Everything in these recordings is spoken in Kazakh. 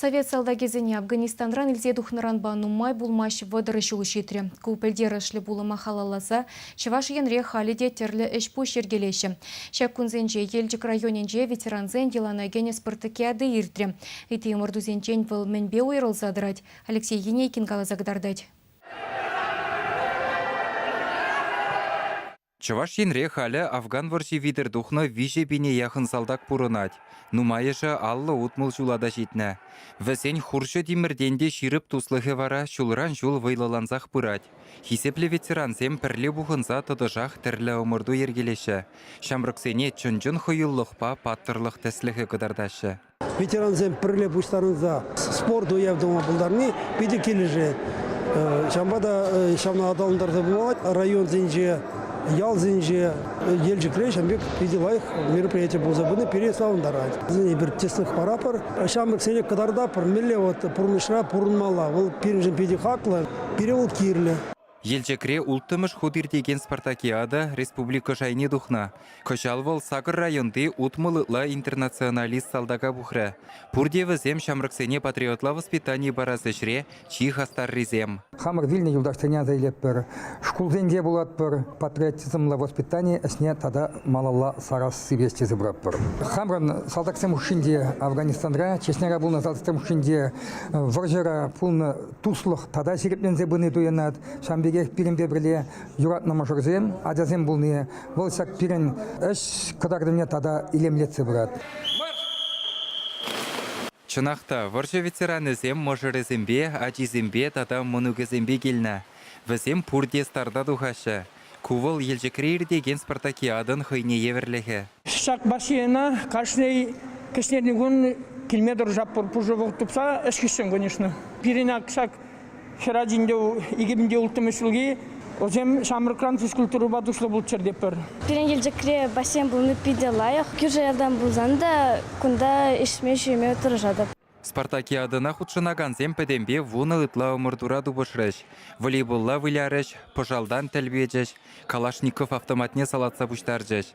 Совет салдагезіне Афганистанран илзе духнаранба нумай булмаш вадыры шулы шитре. Купелдер ішлі булы махалаласа, чываш енре халиде терлі ішпу шергелеші. Шак күнзенже елжік районенже ветеранзен делана гене спартакиады иртре. Эти мордузенчен был менбе уйрыл задырать. Алексей Енейкин галазагдардать. Чаваш енре халі Афган варши видер духна виже бине яхын салдак пурынать. Нумайыша аллы утмыл жулада житне. Вәсен хуршы димірденде ширып туслығы вара шулран жул вайлаланзақ пырать. Хисеплі ветеранзем пірлі бұғынза тұдыжақ тірлі омырду ергелеші. Шамрықсене чүнжін хойыллықпа паттырлық тәслігі қыдардашы. Ветеранзем пірлі бұштарынза спорт уявдыңа бұлдарны беді келіже. Шамбада шамна адалындарды бұлалайды. Район зенже ял зенже елжікре шамбек виделайық мероприятие бұл забыны переслауындарады. Зіне бір тесілік парапыр. Шамбек сенек қадарда пыр мілі пұрнышыра пұрынмала. Ол перінжін педе қақлы, пере ол кирлі. Елжекре ултымыш худирдеген спартакиада республика жайне духна. Кожалвал Сагыр районды утмылытла интернационалист салдага бухра. Пурдевізем шамрыксене патриотла воспитание баразышре чих астарризем. Хамыр вильны юлдаштыня заилеп бір. Шкулзенде булат бір патриотизмла воспитание әсне тада малалла сарас сивесте забрат бір. Хамрын салдаксем ушинде Афганистанра, честнера бұл назалдастым ушинде варжара пулны туслық тада сиреплензе бұны дуянат. Шамбегех пиренде бірле юратна мажорзем, адязем бұлны волсак пирен әш кадардыне тада илемлетсе брат. Чынақта, варжа ветеранызем можырызембе, ажизембе тада мұнугызембе келіна. Візем пурде старда дұғашы. Кувал елжекрейр деген спартакиадын хыйне еверлігі. Шак бассейна, кашней кешнердің күн келмедір жаппыр пұжы тұпса, әшкешін, конечно. Пиренак шак Херадинде игибинде ултымышылги озем шамрыкран физкультуру бадушлы булчыр деп бір. Пирен елжекре бассейн бұлны пиде лайық. Күжі елдан бұлзанда күнда ішме жүйме тұржады. Спартакиадына худшынаган зем пәдембе вуны ытла омырдура дубышрыш. Волейболла вылярыш, пожалдан тәлбеджеш, Калашников автоматне салатса бұштаржеш.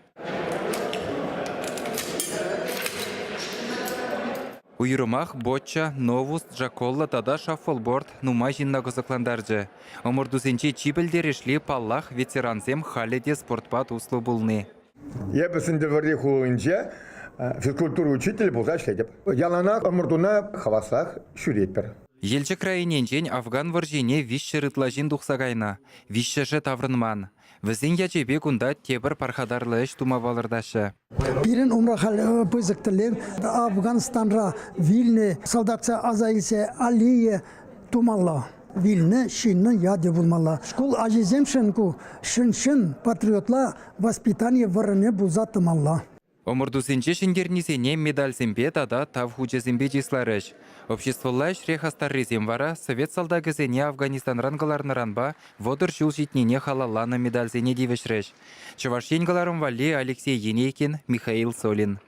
Уйрымах, Боча, Новус, Джаколла, тада шаффлборд, нумай жинна гызыкландаржы. Омырдузенче чибілдерешли паллах ветеранзем халеде спортпат услы булны. Я бісінде варде хулынче физкультура учитель болза шледеп. Ялана омырдуна хавасах шүретпір. Елчі крайыненчен Афган варжине вишші рытлажин дұқсағайна, вишші таврынман. Візін ячебе күнда тебір пархадарлы іш тумавалырдашы. Пирен умрахал пызыктылер Афганистанра Вильне солдатца азайлсе алие тумалла. Вильне шинны яде булмалла. Школ ажиземшенку шын патриотла воспитание варыне булзатымалла. Омырдусенче шиндернисене медальзембе тада тав хучезембе числарыш. Обществолла шрехастарризем вара Совет салдагызене Афганистанрангаларныранба водыр жул житнене халалланы медальзене дивешреш. Чувашенгаларым вали Алексей Енейкин, Михаил Солин.